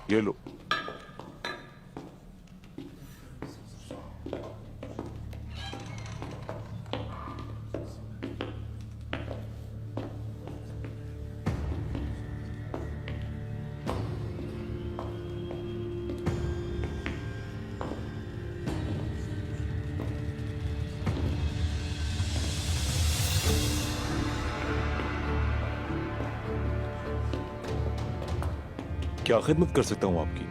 ये लो। क्या खिदमत कर सकता हूं आपकी?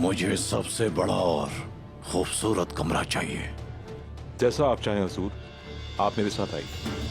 मुझे सबसे बड़ा और खूबसूरत कमरा चाहिए। जैसा आप चाहें हजूर, आप मेरे साथ आइए।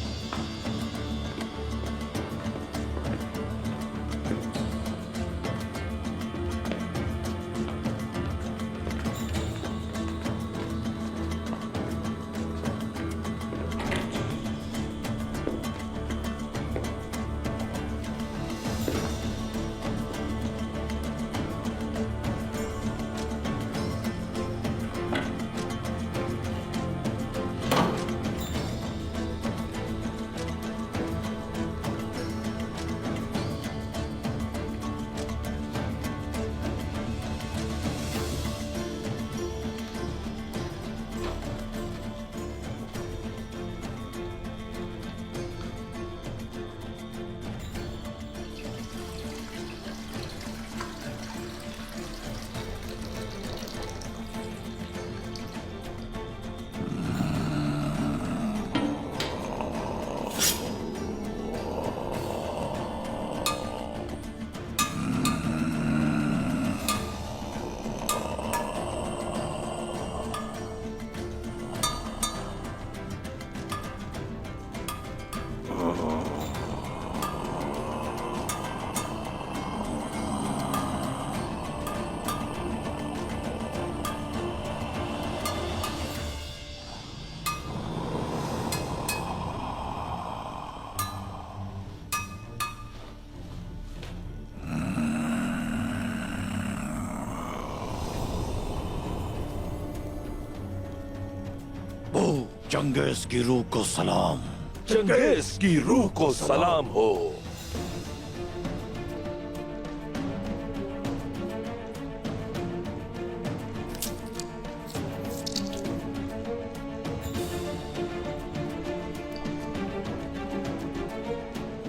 चंगेज की रूह को सलाम। चंगेज की रूह को सलाम हो।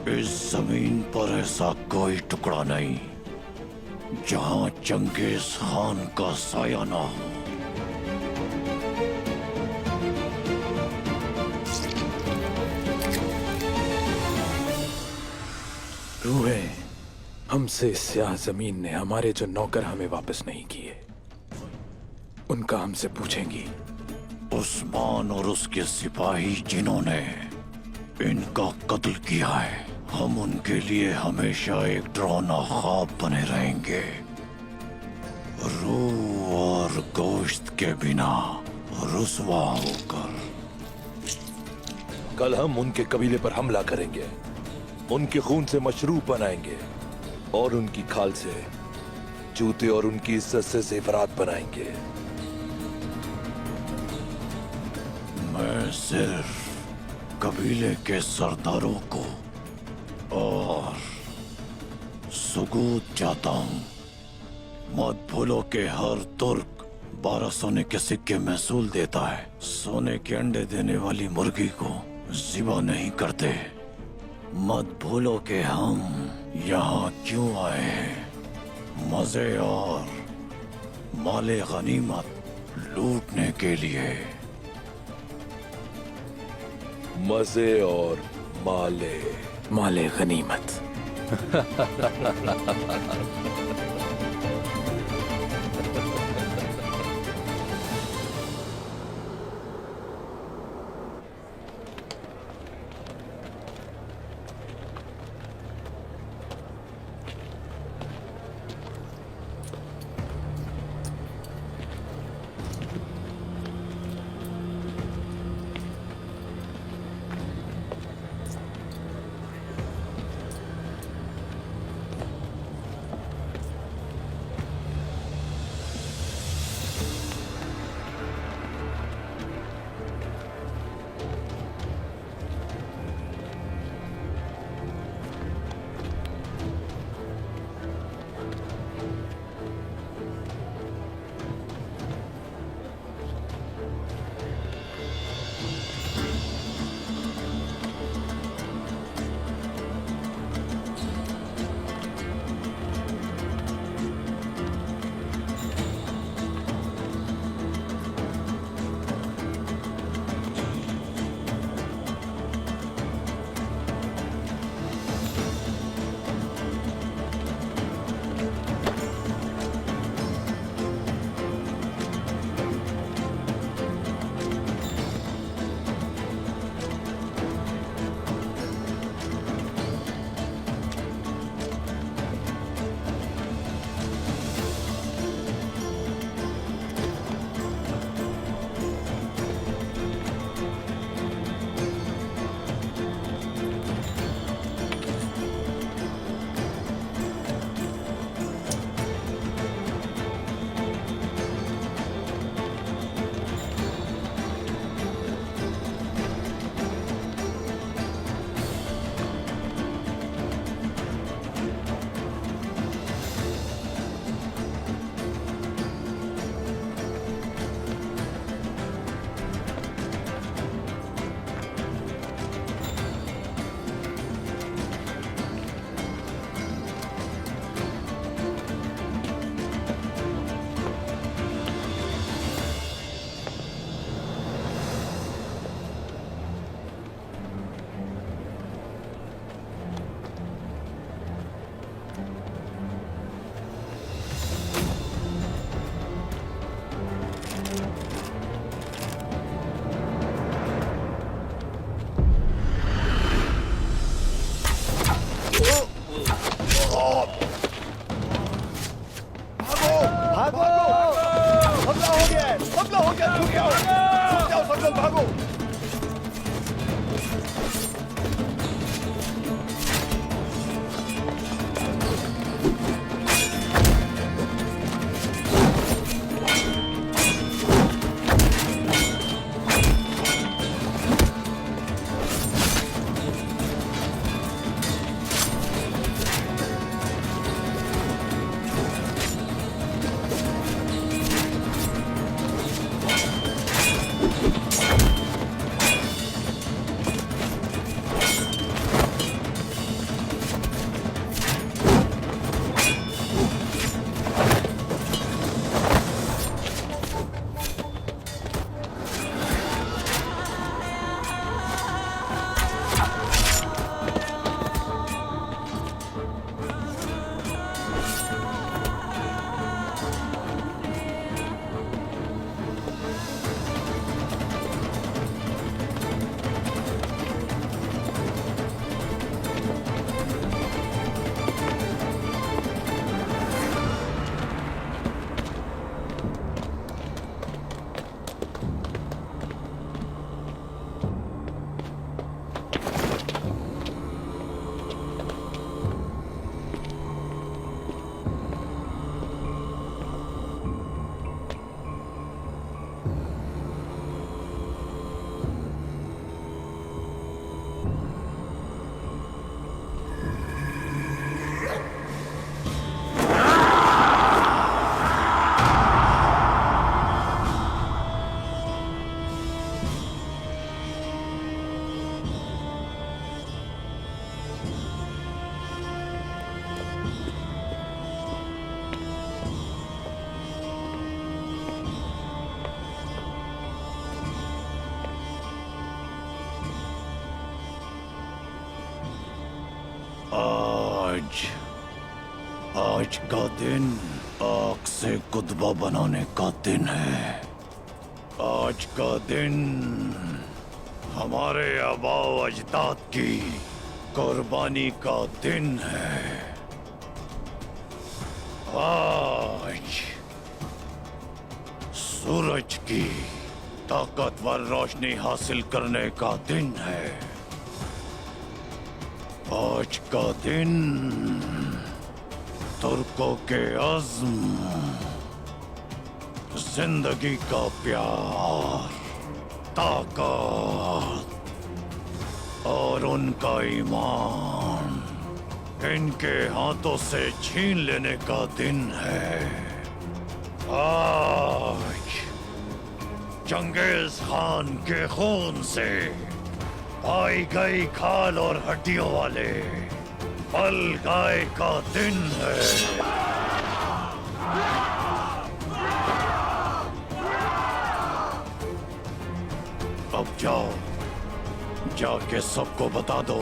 इस जमीन पर ऐसा कोई टुकड़ा नहीं जहां चंगेज खान का साया ना हो। रूहें, हमसे स्याह जमीन ने हमारे जो नौकर हमें वापस नहीं किए, उनका हमसे पूछेंगी। उस्मान और उसके सिपाही जिन्होंने इनका कत्ल किया है, हम उनके लिए हमेशा एक डरावना ख्वाब बने रहेंगे। रूह और गोश्त के बिना रुसवा होकर। कल हम उनके कबीले पर हमला करेंगे, उनके खून से मशरूब बनाएंगे और उनकी खाल से जूते और उनकी इज्जत से ज़ेवरात बनाएंगे। मैं सिर्फ कबीले के सरदारों को और सुगूत चाहता हूं। मत भूलो कि हर तुर्क 12 सोने के सिक्के महसूल देता है। सोने के अंडे देने वाली मुर्गी को ज़िबा नहीं करते। मत भूलो कि हम यहाँ क्यों आए हैं। मजे और माले गनीमत लूटने के लिए। मजे और माले गनीमत। आज का दिन आग से कुतबा बनाने का दिन है। आज का दिन हमारे आबाओ अजदाद की कुर्बानी का दिन है। आज सूरज की ताकतवर रोशनी हासिल करने का दिन है। आज का दिन तुर्कों के अज़्म, जिंदगी का प्यार, ताकत और उनका ईमान इनके हाथों से छीन लेने का दिन है। आज चंगेज खान के खून से आई गई खाल और हड्डियों वाले पल गाय का दिन है। अब जाओ, जाके सबको बता दो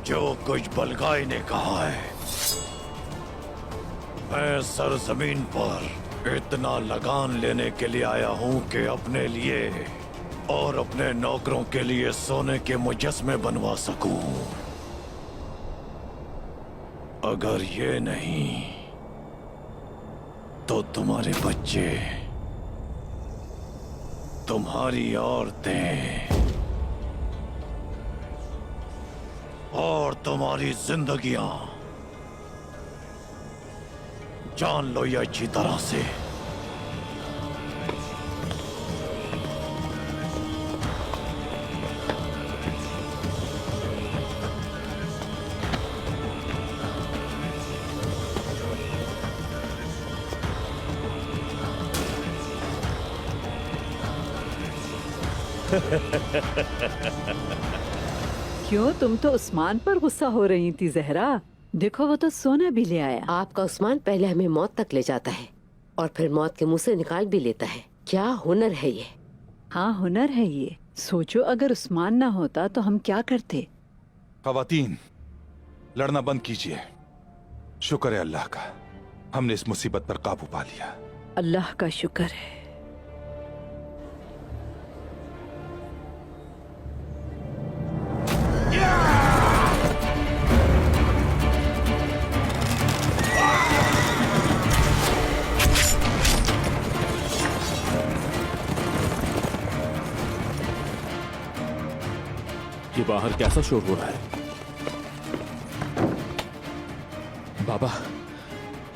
जो कुछ बलगाई ने कहा है। मैं सरजमीन पर इतना लगान लेने के लिए आया हूं कि अपने लिए और अपने नौकरों के लिए सोने के मुजस्मे बनवा सकूं। अगर ये नहीं तो तुम्हारे बच्चे, तुम्हारी औरतें और तुम्हारी जिंदगियां, जान लो ये अच्छी तरह से। क्यों, तुम तो उस्मान पर गुस्सा हो रही थी जहरा। देखो वो तो सोना भी ले आया। आपका उस्मान पहले हमें मौत तक ले जाता है और फिर मौत के मुंह से निकाल भी लेता है। क्या हुनर है ये। हाँ हुनर है ये। सोचो अगर उस्मान ना होता तो हम क्या करते। खवातीन, लड़ना बंद कीजिए। शुक्र है अल्लाह का, हमने इस मुसीबत पर काबू पा लिया। अल्लाह का शुक्र है। ये बाहर कैसा शोर हो रहा है? बाबा,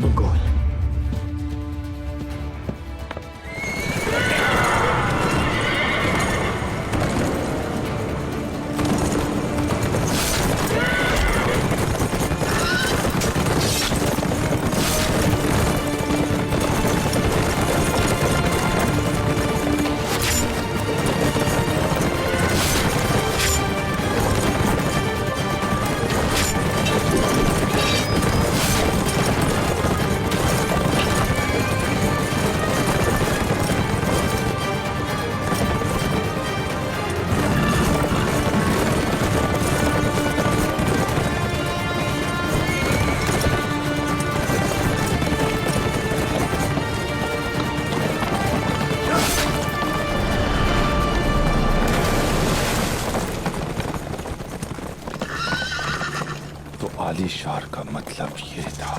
मंगोल। आलिशार का मतलब ये था।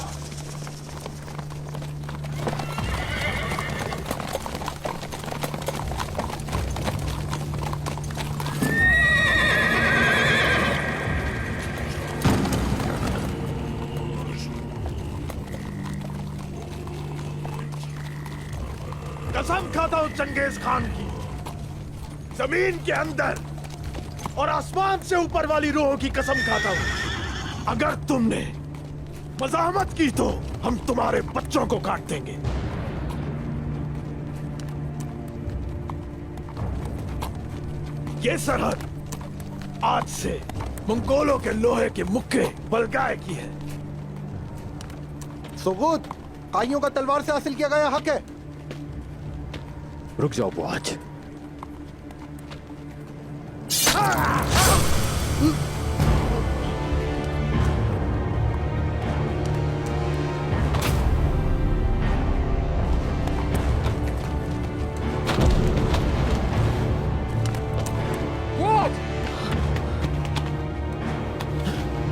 कसम खाता हूं चंगेज खान की, जमीन के अंदर और आसमान से ऊपर वाली रूहों की कसम खाता हूं, अगर तुमने मज़ाहमत की तो हम तुम्हारे बच्चों को काट देंगे। ये सरहद आज से मंगोलों के लोहे के मुक्के बलगाए की है। सुगूत, काइयों का तलवार से हासिल किया गया हक है। रुक जाओ बुआज।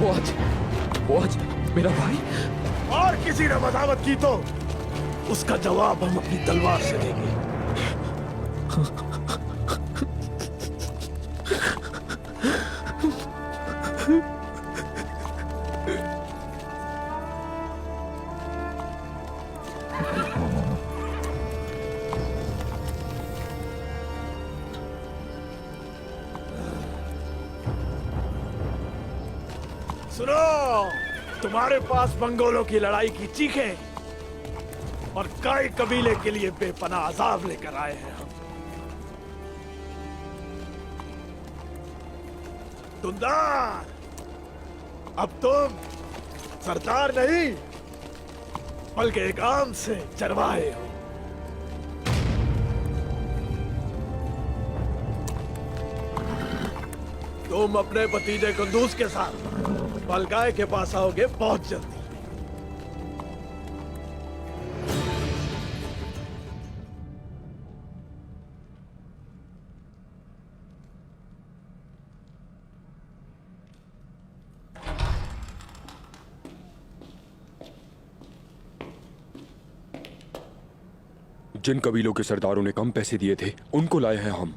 वो आज मेरा भाई। और किसी ने बगावत की तो उसका जवाब हम अपनी तलवार से देंगे। सुनो, तुम्हारे पास मंगोलों की लड़ाई की चीखें और काय कबीले के लिए बेपनाह अजाब लेकर आए हैं हम। दुंदार, अब तुम सरदार नहीं बल्कि एक आम से चरवाहे हो। तुम अपने भतीजे कुंदूस के साथ बलगाय के पास आओगे बहुत जल्दी। जिन कबीलों के सरदारों ने कम पैसे दिए थे उनको लाए हैं हम।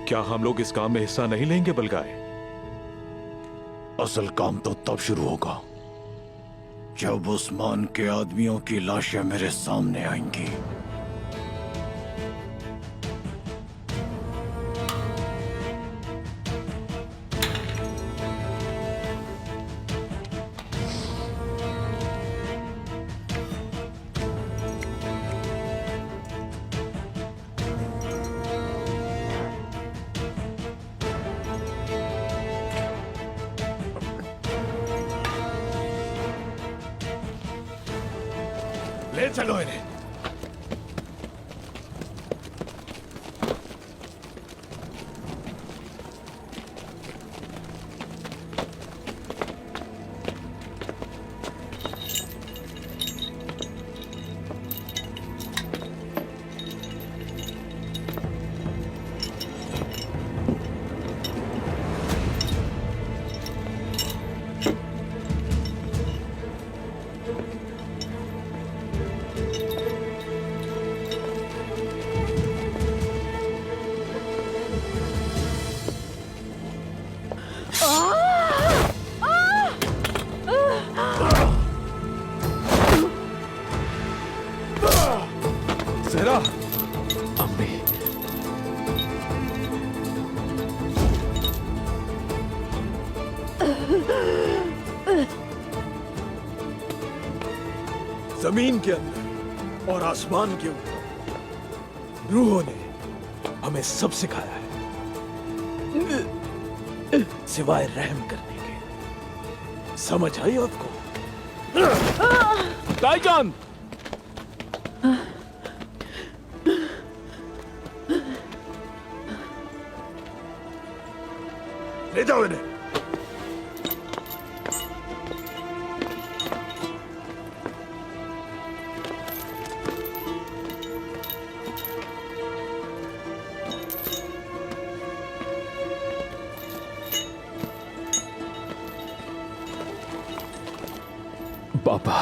क्या हम लोग इस काम में हिस्सा नहीं लेंगे बलगाए? असल काम तो तब शुरू होगा जब उस्मान के आदमियों की लाशें मेरे सामने आएंगी। ले चलो इन्हें। सेहरा, अम्मी, जमीन के अंदर और आसमान के ऊपर रूहों ने हमें सब सिखाया है सिवाय रहम करने के। समझ आई आपको? भाईजान, ले जाओ इन्हें। पापा,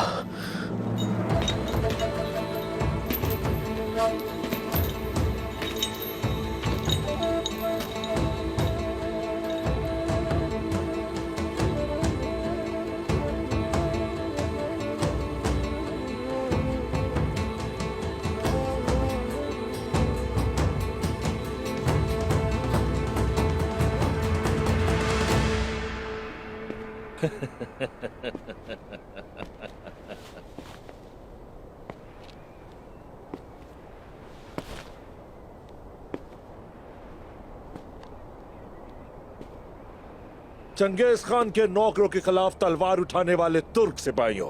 चंगेज खान के नौकरों के खिलाफ तलवार उठाने वाले तुर्क सिपाहियों,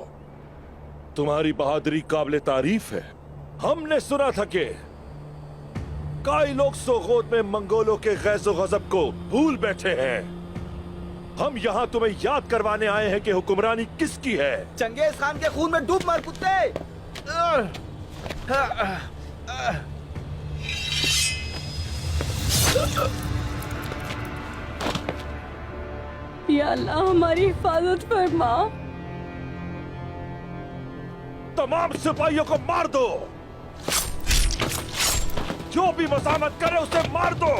तुम्हारी बहादुरी काबिले तारीफ है। हमने सुना था कि कई लोग सोगोत में मंगोलों के गैज़ो गज़ब को भूल बैठे हैं। हम यहाँ तुम्हें याद करवाने आए हैं कि हुक्मरानी किसकी है। चंगेज खान के खून में डूब मर कुत्ते। या अल्लाह हमारी हिफाजत फरमा। तमाम सिपाहियों को मार दो, जो भी मज़ामत करे उसे मार दो।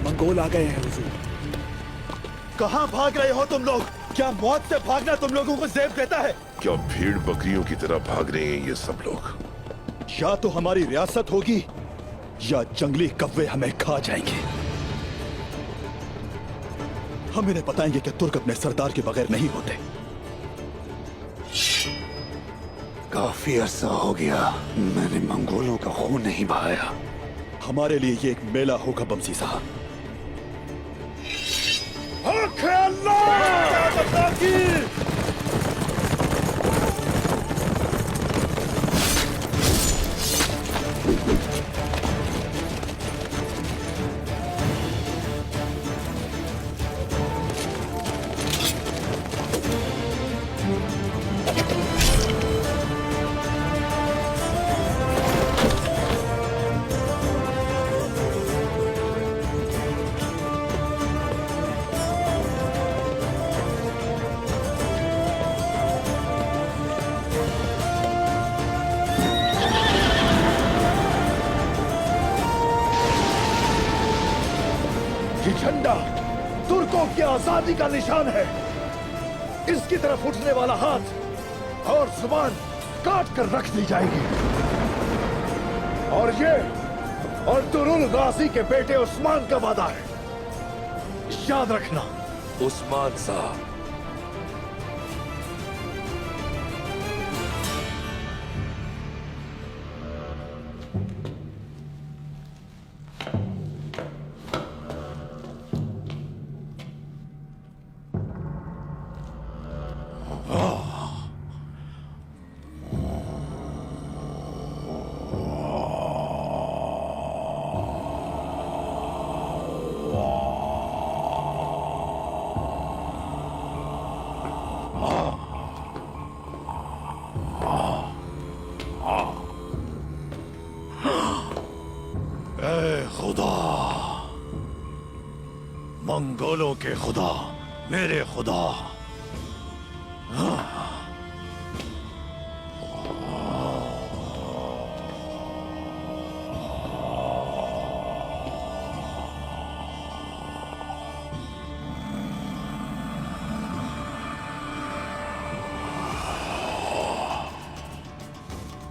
मंगोल आ गए हैं हुजूर। कहाँ भाग रहे हो तुम लोग? क्या मौत से भागना तुम लोगों को ज़ेब देता है? क्या भीड़ बकरियों की तरह भाग रहे हैं ये सब लोग? या तो हमारी रियासत होगी या जंगली कव्वे हमें खा जाएंगे। हम इन्हें बताएंगे कि तुर्क अपने सरदार के बगैर नहीं होते। काफी अरसा हो गया मैंने मंगोलों का खून नहीं बहाया। हमारे लिए ये एक मेला होगा बमसी साहब। ये झंडा तुर्कों की आजादी का निशान है। इसकी तरफ उठने वाला हाथ और जुबान काट कर रख दी जाएगी। और ये अर्तुरुल गाजी के बेटे उस्मान का वादा है, याद रखना। उस्मान साहब, खुदा, मंगोलों के खुदा, मेरे खुदा,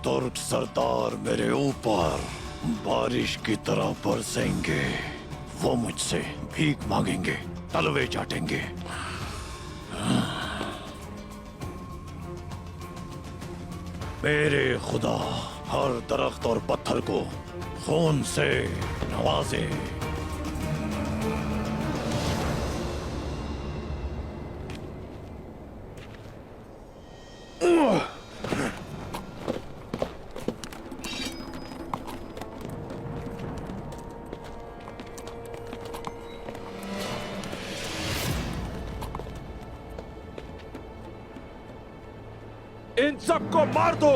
तुर्क सरदार मेरे ऊपर बारिश की तरह बरसेंगे। वो मुझसे भीख मांगेंगे, तलवे चाटेंगे। मेरे खुदा हर दरख्त और पत्थर को खून से नवाजे। इन सबको मार दो।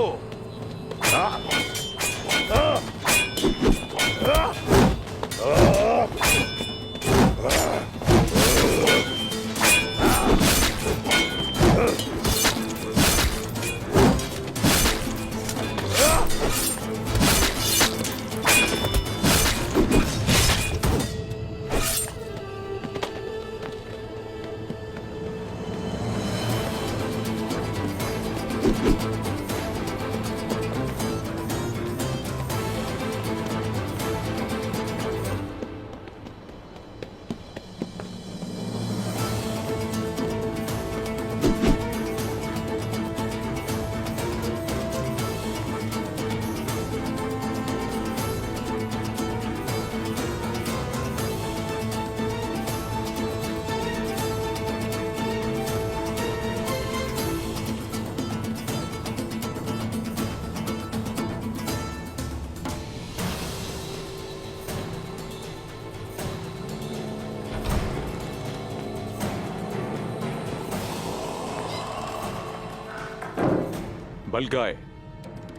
बलगाए,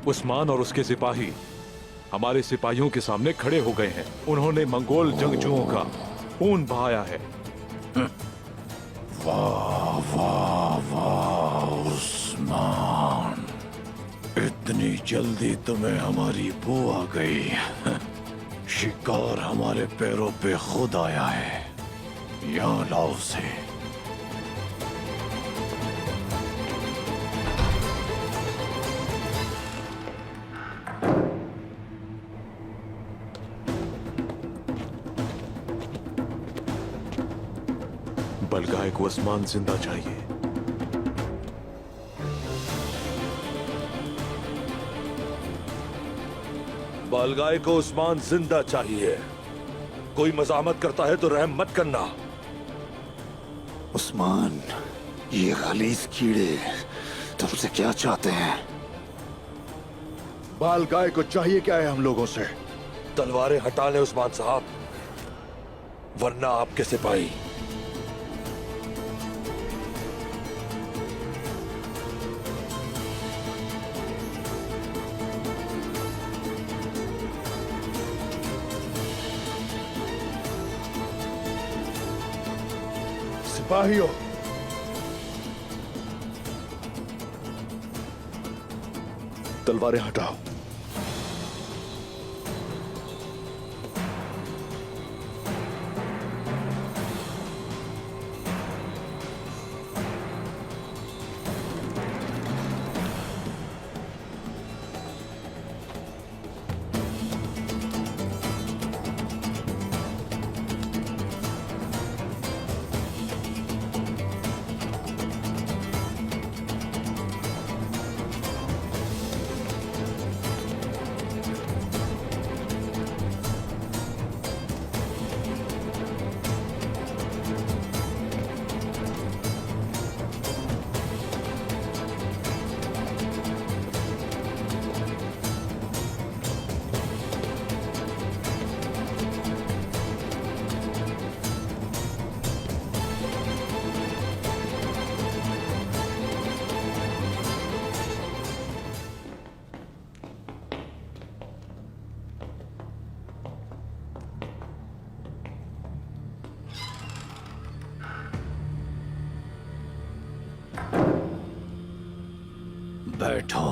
उस्मान और उसके सिपाही हमारे सिपाहियों के सामने खड़े हो गए हैं। उन्होंने मंगोल जंगजुओं का खून बहाया है। वाह वाह वाह उस्मान, इतनी जल्दी तुम्हें हमारी बू आ गई। शिकार हमारे पैरों पे खुद आया है। यहाँ लाओ से। बलगाए को उस्मान जिंदा चाहिए। बालगाय को उस्मान जिंदा चाहिए। कोई मजामत करता है तो रहम मत करना। उस्मान, ये खलीस कीड़े तुमसे क्या चाहते हैं? बाल गाय को चाहिए क्या है हम लोगों से? तलवारें हटा लें उस्मान साहब, वरना आपके सिपाही। सिपाहियों, तलवारें हटाओ। बैठो।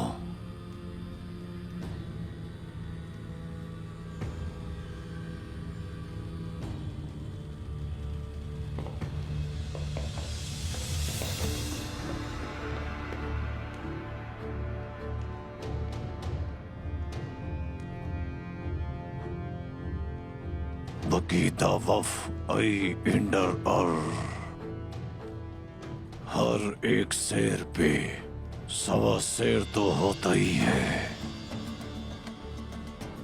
बकीता वफ आई इंडर और हर एक शेर पे सवा शेर तो होता ही है।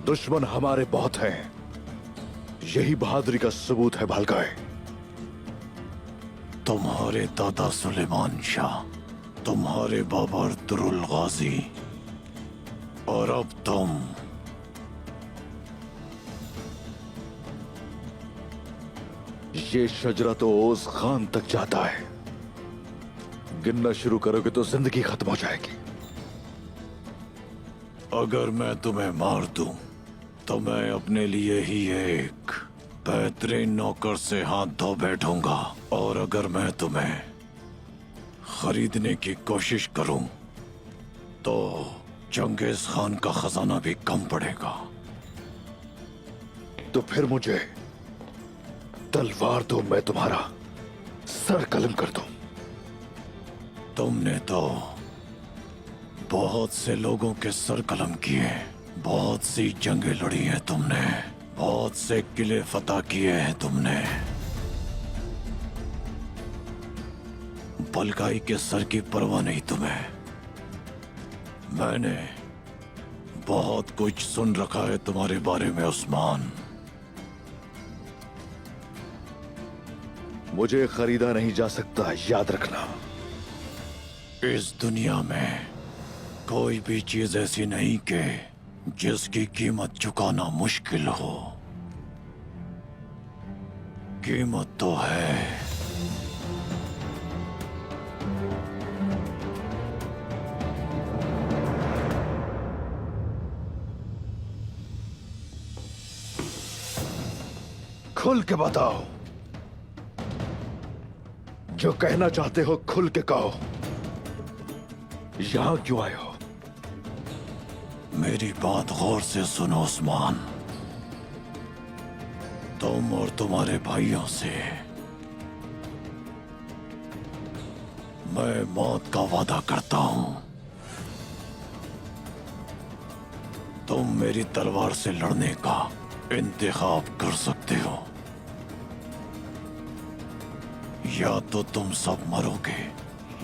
दुश्मन हमारे बहुत हैं, यही बहादुरी का सबूत है भालगाय। तुम्हारे दादा सुलेमान शाह, तुम्हारे बाबा दुरुल गाजी, और अब तुम। ये शजरा तो ओस खान तक जाता है। गिनना शुरू करोगे तो जिंदगी खत्म हो जाएगी। अगर मैं तुम्हें मार दूं तो मैं अपने लिए ही एक बेहतरीन नौकर से हाथ धो बैठूंगा, और अगर मैं तुम्हें खरीदने की कोशिश करूं तो चंगेज खान का खजाना भी कम पड़ेगा। तो फिर मुझे तलवार दो, मैं तुम्हारा सर कलम कर दूं। तुमने तो बहुत से लोगों के सर कलम किए, बहुत सी जंगें लड़ी हैं तुमने, बहुत से किले फतह किए हैं तुमने। बलगाई के सर की परवाह नहीं तुम्हें। मैंने बहुत कुछ सुन रखा है तुम्हारे बारे में उस्मान। मुझे खरीदा नहीं जा सकता, याद रखना। इस दुनिया में कोई भी चीज ऐसी नहीं कि जिसकी कीमत चुकाना मुश्किल हो। कीमत तो है। खुल के बताओ। जो कहना चाहते हो खुल के कहो। यहां क्यों आए हो? मेरी बात गौर से सुनो उस्मान। तुम और तुम्हारे भाइयों से मैं मौत का वादा करता हूं। तुम मेरी तलवार से लड़ने का इंतखाब कर सकते हो, या तो तुम सब मरोगे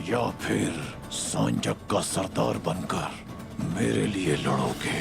या फिर सांजक का सरदार बनकर मेरे लिए लड़ोगे।